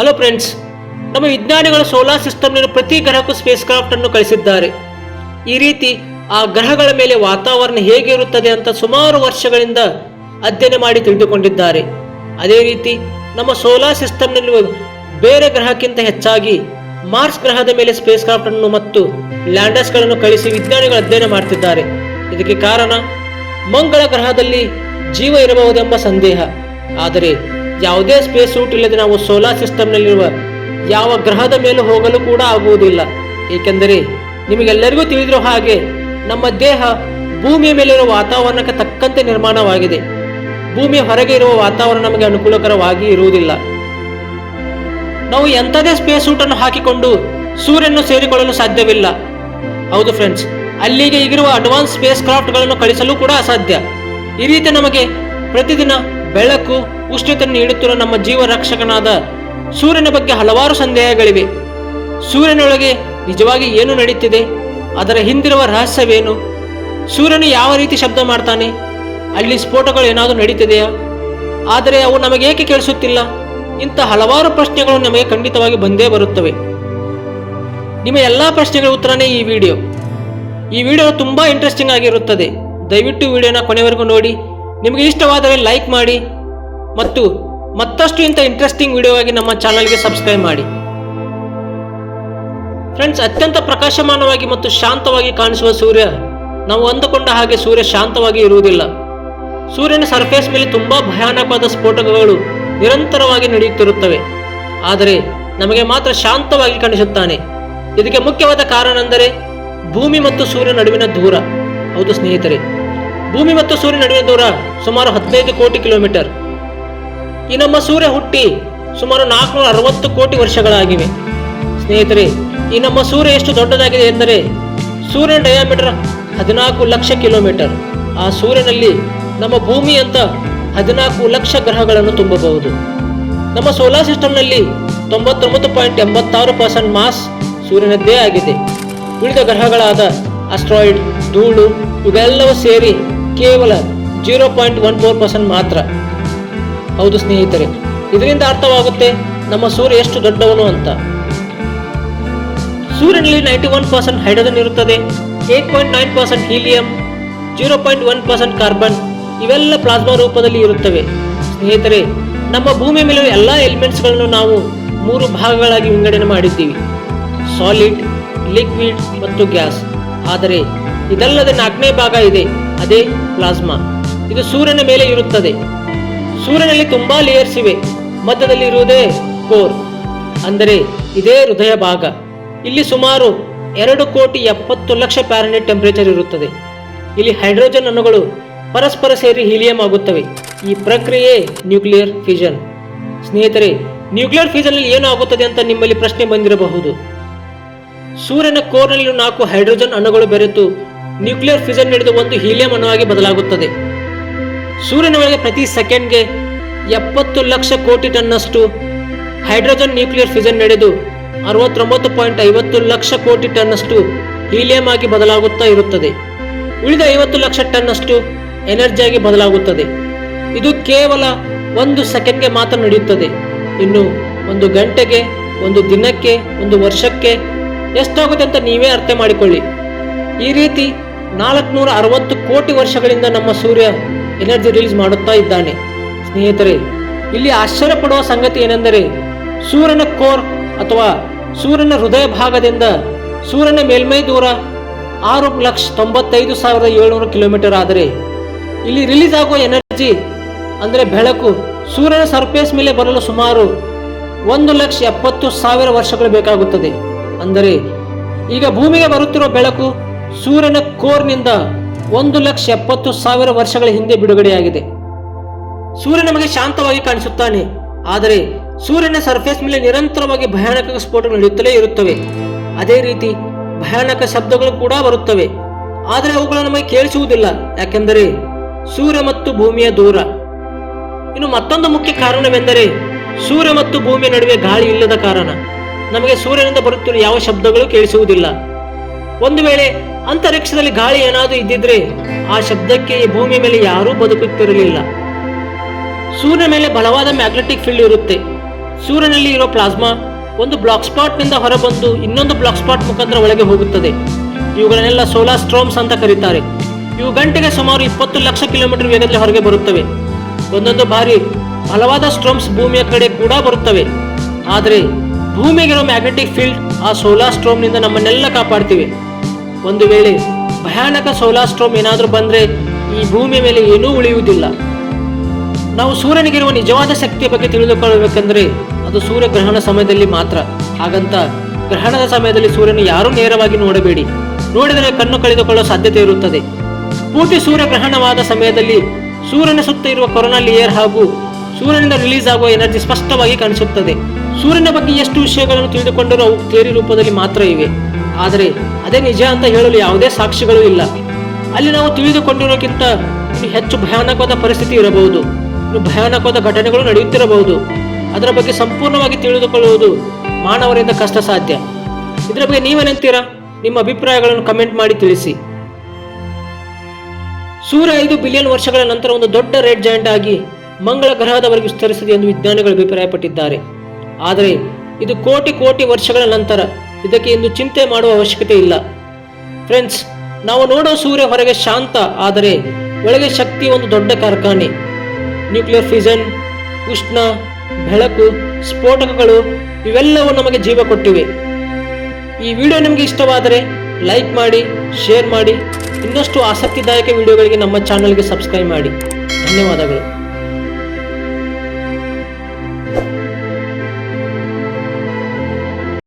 Hello friends, ನಮ್ಮ ವಿಜ್ಞಾನಿಗಳು solar ಸಿಸ್ಟಮ್ನ ಪ್ರತಿ ಗ್ರಹಕ್ಕೂ ಸ್ಪೇಸ್ ಕ್ರಾಫ್ಟ್ ಅನ್ನು ಕಳಿಸಿದ್ದಾರೆ. ಈ ರೀತಿ ಆ ಗ್ರಹಗಳ ಮೇಲೆ ವಾತಾವರಣ ಹೇಗೆ ಇರುತ್ತದೆ ಅಂತ ಸುಮಾರು ವರ್ಷಗಳಿಂದ ಅಧ್ಯಯನ ಮಾಡಿ ತಿಳಿದುಕೊಂಡಿದ್ದಾರೆ. ಅದೇ ರೀತಿ ನಮ್ಮ ಸೋಲಾರ್ ಸಿಸ್ಟಮ್ನಲ್ಲಿರುವ ಬೇರೆ ಗ್ರಹಕ್ಕಿಂತ ಹೆಚ್ಚಾಗಿ ಮಾರ್ಸ್ ಗ್ರಹದ ಮೇಲೆ ಸ್ಪೇಸ್ ಕ್ರಾಫ್ಟ್ ಅನ್ನು ಮತ್ತು ಲ್ಯಾಂಡರ್ಸ್ಗಳನ್ನು ಕಳಿಸಿ ವಿಜ್ಞಾನಿಗಳು ಅಧ್ಯಯನ ಮಾಡುತ್ತಿದ್ದಾರೆ. ಇದಕ್ಕೆ ಕಾರಣ ಮಂಗಳ ಗ್ರಹದಲ್ಲಿ ಜೀವ ಇರಬಹುದೆಂಬ ಸಂದೇಹ. ಆದರೆ ಯಾವುದೇ ಸ್ಪೇಸ್ ಸೂಟ್ ಇಲ್ಲದೆ ನಾವು ಸೋಲಾರ್ ಸಿಸ್ಟಮ್ನಲ್ಲಿರುವ ಯಾವ ಗ್ರಹದ ಮೇಲೂ ಹೋಗಲು ಕೂಡ ಆಗುವುದಿಲ್ಲ. ಏಕೆಂದರೆ ನಿಮಗೆಲ್ಲರಿಗೂ ತಿಳಿದಿರೋ ಹಾಗೆ ನಮ್ಮ ದೇಹ ಭೂಮಿಯ ಮೇಲಿರುವ ವಾತಾವರಣಕ್ಕೆ ತಕ್ಕಂತೆ ನಿರ್ಮಾಣವಾಗಿದೆ. ಭೂಮಿಯ ಹೊರಗೆ ಇರುವ ವಾತಾವರಣ ನಮಗೆ ಅನುಕೂಲಕರವಾಗಿ ಇರುವುದಿಲ್ಲ. ನಾವು ಎಂಥದೇ ಸ್ಪೇಸ್ ಸೂಟ್ ಅನ್ನು ಹಾಕಿಕೊಂಡು ಸೂರ್ಯನನ್ನು ಸೇರಿಕೊಳ್ಳಲು ಸಾಧ್ಯವಿಲ್ಲ. ಹೌದು ಫ್ರೆಂಡ್ಸ್, ಅಲ್ಲಿಗೆ ಈಗಿರುವ ಅಡ್ವಾನ್ಸ್ ಸ್ಪೇಸ್ ಕ್ರಾಫ್ಟ್ಗಳನ್ನು ಕಳಿಸಲು ಕೂಡ ಅಸಾಧ್ಯ. ಈ ರೀತಿ ನಮಗೆ ಪ್ರತಿದಿನ ಬೆಳಕು, ಉಷ್ಣತೆಯನ್ನು ನೀಡುತ್ತಿರುವ ನಮ್ಮ ಜೀವ ರಕ್ಷಕನಾದ ಸೂರ್ಯನ ಬಗ್ಗೆ ಹಲವಾರು ಸಂದೇಹಗಳಿವೆ. ಸೂರ್ಯನೊಳಗೆ ನಿಜವಾಗಿ ಏನು ನಡೀತಿದೆ? ಅದರ ಹಿಂದಿರುವ ರಹಸ್ಯವೇನು? ಸೂರ್ಯನು ಯಾವ ರೀತಿ ಶಬ್ದ ಮಾಡ್ತಾನೆ? ಅಲ್ಲಿ ಸ್ಫೋಟಗಳು ಏನಾದರೂ ನಡೀತಿದೆಯಾ? ಆದರೆ ಅವು ನಮಗೆ ಏಕೆ ಕೇಳಿಸುತ್ತಿಲ್ಲ? ಇಂಥ ಹಲವಾರು ಪ್ರಶ್ನೆಗಳು ನಮಗೆ ಖಂಡಿತವಾಗಿ ಬಂದೇ ಬರುತ್ತವೆ. ನಿಮ್ಮ ಎಲ್ಲ ಪ್ರಶ್ನೆಗಳ ಉತ್ತರನೇ ಈ ವಿಡಿಯೋ ತುಂಬಾ ಇಂಟ್ರೆಸ್ಟಿಂಗ್ ಆಗಿರುತ್ತದೆ. ದಯವಿಟ್ಟು ವಿಡಿಯೋನ ಕೊನೆವರೆಗೂ ನೋಡಿ. ನಿಮಗೆ ಇಷ್ಟವಾದರೆ ಲೈಕ್ ಮಾಡಿ ಮತ್ತು ಮತ್ತಷ್ಟು ಇಂಥ ಇಂಟ್ರೆಸ್ಟಿಂಗ್ ವಿಡಿಯೋವಾಗಿ ನಮ್ಮ ಚಾನಲ್ಗೆ ಸಬ್ಸ್ಕ್ರೈಬ್ ಮಾಡಿ. ಫ್ರೆಂಡ್ಸ್, ಅತ್ಯಂತ ಪ್ರಕಾಶಮಾನವಾಗಿ ಮತ್ತು ಶಾಂತವಾಗಿ ಕಾಣಿಸುವ ಸೂರ್ಯ, ನಾವು ಅಂದುಕೊಂಡ ಹಾಗೆ ಸೂರ್ಯ ಶಾಂತವಾಗಿ ಇರುವುದಿಲ್ಲ. ಸೂರ್ಯನ ಸರ್ಫೇಸ್ ಮೇಲೆ ತುಂಬಾ ಭಯಾನಕವಾದ ಸ್ಫೋಟಕಗಳು ನಿರಂತರವಾಗಿ ನಡೆಯುತ್ತಿರುತ್ತವೆ. ಆದರೆ ನಮಗೆ ಮಾತ್ರ ಶಾಂತವಾಗಿ ಕಾಣಿಸುತ್ತಾನೆ. ಇದಕ್ಕೆ ಮುಖ್ಯವಾದ ಕಾರಣ ಎಂದರೆ ಭೂಮಿ ಮತ್ತು ಸೂರ್ಯ ನಡುವಿನ ದೂರ. ಹೌದು ಸ್ನೇಹಿತರೆ, ಭೂಮಿ ಮತ್ತು ಸೂರ್ಯ ನಡುವಿನ ದೂರ ಸುಮಾರು 15 ಕೋಟಿ ಕಿಲೋಮೀಟರ್. ಈ ನಮ್ಮ ಸೂರ್ಯ ಹುಟ್ಟಿ ಸುಮಾರು 460 ಕೋಟಿ ವರ್ಷಗಳಾಗಿವೆ. ಸ್ನೇಹಿತರೆ, ಈ ನಮ್ಮ ಸೂರ್ಯ ಎಷ್ಟು ದೊಡ್ಡದಾಗಿದೆ ಎಂದರೆ ಸೂರ್ಯನ ಡಯಾಮೀಟರ್ 14 ಲಕ್ಷ ಕಿಲೋಮೀಟರ್. ಆ ಸೂರ್ಯನಲ್ಲಿ ನಮ್ಮ ಭೂಮಿ ಅಂತ 14 ಲಕ್ಷ ಗ್ರಹಗಳನ್ನು ತುಂಬಬಹುದು. ನಮ್ಮ ಸೋಲಾರ್ ಸಿಸ್ಟಮ್ನಲ್ಲಿ 99.86% ಮಾಸ್ ಸೂರ್ಯನದ್ದೇ ಆಗಿದೆ. ಉಳಿದ ಗ್ರಹಗಳಾದ ಅಸ್ಟ್ರಾಯ್ಡ್, ಧೂಳು ಇವೆಲ್ಲವೂ ಸೇರಿ ಕೇವಲ 0.14% ಮಾತ್ರ. ಹೌದು ಸ್ನೇಹಿತರೆ, ಇದರಿಂದ ಅರ್ಥವಾಗುತ್ತೆ ನಮ್ಮ ಸೂರ್ಯ ಎಷ್ಟು ದೊಡ್ಡವನು ಅಂತ. ಸೂರ್ಯನಲ್ಲಿ 91% ಹೈಡ್ರೋಜನ್ ಇರುತ್ತದೆ, 8.9% ಹೀಲಿಯಂ, 0.1% ಕಾರ್ಬನ್ ಇವೆಲ್ಲ ಪ್ಲಾಸ್ಮಾ ರೂಪದಲ್ಲಿ ಇರುತ್ತವೆ. ಸ್ನೇಹಿತರೆ, ನಮ್ಮ ಭೂಮಿಯ ಮೇಲೆ ಎಲ್ಲ ಎಲಿಮೆಂಟ್ಸ್ಗಳನ್ನು ನಾವು 3 ಭಾಗಗಳಾಗಿ ವಿಂಗಡಣೆ ಮಾಡಿದ್ದೀವಿ: ಸಾಲಿಡ್, ಲಿಕ್ವಿಡ್ ಮತ್ತು ಗ್ಯಾಸ್. ಆದರೆ ಇದಲ್ಲದೆ 4ನೇ ಭಾಗ ಇದೆ, ಅದೇ ಪ್ಲಾಸ್ಮಾ. ಇದು ಸೂರ್ಯನ ಮೇಲೆ ಇರುತ್ತದೆ. ಸೂರ್ಯನಲ್ಲಿ ತುಂಬಾ ಲೇಯರ್ಸ್ ಇವೆ. ಮಧ್ಯದಲ್ಲಿ ಇರುವುದೇ ಕೋರ್, ಅಂದರೆ ಇದೇ ಹೃದಯ ಭಾಗ. ಇಲ್ಲಿ ಸುಮಾರು 2,70,00,000 ಫ್ಯಾರನ್ಹೀಟ್ ಟೆಂಪರೇಚರ್ ಇರುತ್ತದೆ. ಇಲ್ಲಿ ಹೈಡ್ರೋಜನ್ ಅಣುಗಳು ಪರಸ್ಪರ ಸೇರಿ ಹೀಲಿಯಂ ಆಗುತ್ತವೆ. ಈ ಪ್ರಕ್ರಿಯೆ ನ್ಯೂಕ್ಲಿಯರ್ ಫ್ಯೂಷನ್. ಸ್ನೇಹಿತರೆ, ನ್ಯೂಕ್ಲಿಯರ್ ಫ್ಯೂಷನ್ ಏನು ಆಗುತ್ತದೆ ಅಂತ ನಿಮ್ಮಲ್ಲಿ ಪ್ರಶ್ನೆ ಬಂದಿರಬಹುದು. ಸೂರ್ಯನ ಕೋರ್ನಲ್ಲಿ 4 ಹೈಡ್ರೋಜನ್ ಅಣುಗಳು ಬೆರೆತು ನ್ಯೂಕ್ಲಿಯರ್ ಫ್ಯೂಷನ್ ನಡೆದು ಒಂದು ಹೀಲಿಯಂ ಅಣುವಾಗಿ ಬದಲಾಗುತ್ತದೆ. ಸೂರ್ಯನ ಒಳಗೆ ಪ್ರತಿ ಸೆಕೆಂಡ್ಗೆ 70 ಲಕ್ಷ ಕೋಟಿ ಟನ್ನಷ್ಟು ಹೈಡ್ರೋಜನ್ ನ್ಯೂಕ್ಲಿಯರ್ ಫ್ಯೂಷನ್ ನಡೆದು 69.50 ಲಕ್ಷ ಕೋಟಿ ಟನ್ನಷ್ಟು ಹೀಲಿಯಂ ಆಗಿ ಬದಲಾಗುತ್ತಾ ಇರುತ್ತದೆ. ಉಳಿದ 50 ಲಕ್ಷ ಟನ್ನಷ್ಟು ಎನರ್ಜಿಯಾಗಿ ಬದಲಾಗುತ್ತದೆ. ಇದು ಕೇವಲ 1 ಸೆಕೆಂಡ್ಗೆ ಮಾತ್ರ ನಡೆಯುತ್ತದೆ. ಇನ್ನು 1 ಗಂಟೆಗೆ, 1 ದಿನಕ್ಕೆ, 1 ವರ್ಷಕ್ಕೆ ಎಷ್ಟಾಗುತ್ತೆ ಅಂತ ನೀವೇ ಅರ್ಥ ಮಾಡಿಕೊಳ್ಳಿ. ಈ ರೀತಿ 460 ಕೋಟಿ ವರ್ಷಗಳಿಂದ ನಮ್ಮ ಸೂರ್ಯ ಎನರ್ಜಿ ರಿಲೀಸ್ ಮಾಡುತ್ತಾ ಇದ್ದಾನೆ. ಸ್ನೇಹಿತರೆ, ಇಲ್ಲಿ ಆಶ್ಚರ್ಯ ಪಡುವ ಸಂಗತಿ ಏನೆಂದರೆ ಸೂರ್ಯನ ಕೋರ್ ಅಥವಾ ಸೂರ್ಯನ ಹೃದಯ ಭಾಗದಿಂದ ಸೂರ್ಯನ ಮೇಲ್ಮೈ ದೂರ 6,95,700 ಕಿಲೋಮೀಟರ್. ಆದರೆ ಇಲ್ಲಿ ರಿಲೀಸ್ ಆಗುವ ಎನರ್ಜಿ ಅಂದರೆ ಬೆಳಕು ಸೂರ್ಯನ ಸರ್ಫೇಸ್ ಮೇಲೆ ಬರಲು ಸುಮಾರು 1,70,000 ವರ್ಷಗಳು ಬೇಕಾಗುತ್ತದೆ. ಅಂದರೆ ಈಗ ಭೂಮಿಗೆ ಬರುತ್ತಿರುವ ಬೆಳಕು ಸೂರ್ಯನ ಕೋರ್ನಿಂದ 1,70,000 ವರ್ಷಗಳ ಹಿಂದೆ ಬಿಡುಗಡೆಯಾಗಿದೆ. ಸೂರ್ಯ ನಮಗೆ ಶಾಂತವಾಗಿ ಕಾಣಿಸುತ್ತಾನೆ, ಆದರೆ ಸೂರ್ಯನ ಸರ್ಫೇಸ್ ಮೇಲೆ ನಿರಂತರವಾಗಿ ಭಯಾನಕ ಸ್ಫೋಟಗಳು ನಡೆಯುತ್ತಲೇ ಇರುತ್ತವೆ. ಅದೇ ರೀತಿ ಭಯಾನಕ ಶಬ್ದಗಳು ಕೂಡ ಬರುತ್ತವೆ. ಆದರೆ ಅವುಗಳು ನಮಗೆ ಕೇಳಿಸುವುದಿಲ್ಲ, ಯಾಕೆಂದರೆ ಸೂರ್ಯ ಮತ್ತು ಭೂಮಿಯ ದೂರ. ಇನ್ನು ಮತ್ತೊಂದು ಮುಖ್ಯ ಕಾರಣವೆಂದರೆ ಸೂರ್ಯ ಮತ್ತು ಭೂಮಿಯ ನಡುವೆ ಗಾಳಿ ಇಲ್ಲದ ಕಾರಣ ನಮಗೆ ಸೂರ್ಯನಿಂದ ಬರುತ್ತಿರುವ ಯಾವ ಶಬ್ದಗಳು ಕೇಳಿಸುವುದಿಲ್ಲ. ಒಂದು ವೇಳೆ ಅಂತರಿಕ್ಷದಲ್ಲಿ ಗಾಳಿ ಏನಾದರೂ ಇದ್ದಿದ್ರೆ ಆ ಶಬ್ದಕ್ಕೆ ಈ ಭೂಮಿಯ ಮೇಲೆ ಯಾರೂ ಬದುಕುತ್ತಿರಲಿಲ್ಲ. ಸೂರ್ಯನ ಮೇಲೆ ಬಲವಾದ ಮ್ಯಾಗ್ನೆಟಿಕ್ ಫೀಲ್ಡ್ ಇರುತ್ತೆ. ಸೂರ್ಯನಲ್ಲಿ ಇರೋ ಪ್ಲಾಸ್ಮಾ ಒಂದು ಬ್ಲಾಕ್ ಸ್ಪಾಟ್ನಿಂದ ಹೊರಬಂದು ಇನ್ನೊಂದು ಬ್ಲಾಕ್ ಸ್ಪಾಟ್ ಮುಖಾಂತರ ಒಳಗೆ ಹೋಗುತ್ತದೆ. ಇವುಗಳನ್ನೆಲ್ಲ ಸೋಲಾರ್ ಸ್ಟ್ರೋಮ್ಸ್ ಅಂತ ಕರೀತಾರೆ. ಇವು ಗಂಟೆಗೆ ಸುಮಾರು 20 ಲಕ್ಷ ಕಿಲೋಮೀಟರ್ ವೇಗದಲ್ಲಿ ಹೊರಗೆ ಬರುತ್ತವೆ. ಒಂದೊಂದು ಬಾರಿ ಬಲವಾದ ಸ್ಟ್ರೋಮ್ಸ್ ಭೂಮಿಯ ಕಡೆ ಕೂಡ ಬರುತ್ತವೆ. ಆದರೆ ಭೂಮಿಗಿರೋ ಮ್ಯಾಗ್ನೆಟಿಕ್ ಫೀಲ್ಡ್ ಆ ಸೋಲಾರ್ ಸ್ಟ್ರೋಮ್ನಿಂದ ನಮ್ಮನ್ನೆಲ್ಲ ಕಾಪಾಡ್ತಿವೆ. ಒಂದು ವೇಳೆ ಭಯಾನಕ ಸೋಲಾರ್ ಸ್ಟ್ರೋಮ್ ಏನಾದರೂ ಬಂದರೆ ಈ ಭೂಮಿಯ ಮೇಲೆ ಏನೂ ಉಳಿಯುವುದಿಲ್ಲ. ನಾವು ಸೂರ್ಯನಿಗಿರುವ ನಿಜವಾದ ಶಕ್ತಿಯ ಬಗ್ಗೆ ತಿಳಿದುಕೊಳ್ಳಬೇಕೆಂದರೆ ಅದು ಸೂರ್ಯಗ್ರಹಣ ಸಮಯದಲ್ಲಿ ಮಾತ್ರ. ಹಾಗಂತ ಗ್ರಹಣದ ಸಮಯದಲ್ಲಿ ಸೂರ್ಯನ ಯಾರೂ ನೇರವಾಗಿ ನೋಡಬೇಡಿ. ನೋಡಿದರೆ ಕಣ್ಣು ಕಳೆದುಕೊಳ್ಳೋ ಸಾಧ್ಯತೆ ಇರುತ್ತದೆ. ಪೂರ್ತಿ ಸೂರ್ಯಗ್ರಹಣವಾದ ಸಮಯದಲ್ಲಿ ಸೂರ್ಯನ ಸುತ್ತ ಇರುವ ಕೊರೋನಾ ಲೇಯರ್ ಹಾಗೂ ಸೂರ್ಯನಿಂದ ರಿಲೀಸ್ ಆಗುವ ಎನರ್ಜಿ ಸ್ಪಷ್ಟವಾಗಿ ಕಾಣಿಸುತ್ತದೆ. ಸೂರ್ಯನ ಬಗ್ಗೆ ಎಷ್ಟು ವಿಷಯಗಳನ್ನು ತಿಳಿದುಕೊಂಡರೂ ಅವು ಥಿಯರಿ ರೂಪದಲ್ಲಿ ಮಾತ್ರ ಇವೆ. ಆದರೆ ಅದೇ ನಿಜ ಅಂತ ಹೇಳಲು ಯಾವುದೇ ಸಾಕ್ಷಿಗಳು ಇಲ್ಲ. ಅಲ್ಲಿ ನಾವು ತಿಳಿದುಕೊಂಡಿರೋಕ್ಕಿಂತ ಹೆಚ್ಚು ಭಯಾನಕವಾದ ಪರಿಸ್ಥಿತಿ ಇರಬಹುದು. ಭಯಾನಕವಾದ ಘಟನೆಗಳು ನಡೆಯುತ್ತಿರಬಹುದು. ಅದರ ಬಗ್ಗೆ ಸಂಪೂರ್ಣವಾಗಿ ತಿಳಿದುಕೊಳ್ಳುವುದು ಮಾನವರಿಂದ ಕಷ್ಟ ಸಾಧ್ಯ. ಇದರ ಬಗ್ಗೆ ನೀವೇನಂತೀರಾ? ನಿಮ್ಮ ಅಭಿಪ್ರಾಯಗಳನ್ನು ಕಮೆಂಟ್ ಮಾಡಿ ತಿಳಿಸಿ. ಸೂರ್ಯ 5 ಬಿಲಿಯನ್ ವರ್ಷಗಳ ನಂತರ ಒಂದು ದೊಡ್ಡ ರೆಡ್ ಜಾಯಿಂಟ್ ಆಗಿ ಮಂಗಳ ಗ್ರಹದವರೆಗೆ ವಿಸ್ತರಿಸಿದೆ ಎಂದು ವಿಜ್ಞಾನಿಗಳು ಅಭಿಪ್ರಾಯಪಟ್ಟಿದ್ದಾರೆ. ಆದರೆ ಇದು ಕೋಟಿ ವರ್ಷಗಳ ನಂತರ. ಇದಕ್ಕೆ ಇಂದು ಚಿಂತೆ ಮಾಡುವ ಅವಶ್ಯಕತೆ ಇಲ್ಲ. ಫ್ರೆಂಡ್ಸ್, ನಾವು ನೋಡೋ ಸೂರ್ಯ ಹೊರಗೆ ಶಾಂತ, ಆದರೆ ಒಳಗೆ ಶಕ್ತಿ ಒಂದು ದೊಡ್ಡ ಕಾರ್ಖಾನೆ. ನ್ಯೂಕ್ಲಿಯರ್ ಫಿಷನ್, ಉಷ್ಣ, ಬೆಳಕು, ಸ್ಫೋಟಕಗಳು ಇವೆಲ್ಲವೂ ನಮಗೆ ಜೀವ ಕೊಟ್ಟಿವೆ. ಈ ವಿಡಿಯೋ ನಿಮಗೆ ಇಷ್ಟವಾದರೆ ಲೈಕ್ ಮಾಡಿ, ಶೇರ್ ಮಾಡಿ. ಇನ್ನಷ್ಟು ಆಸಕ್ತಿದಾಯಕ ವಿಡಿಯೋಗಳಿಗೆ ನಮ್ಮ ಚಾನಲ್ಗೆ ಸಬ್ಸ್ಕ್ರೈಬ್ ಮಾಡಿ. ಧನ್ಯವಾದಗಳು.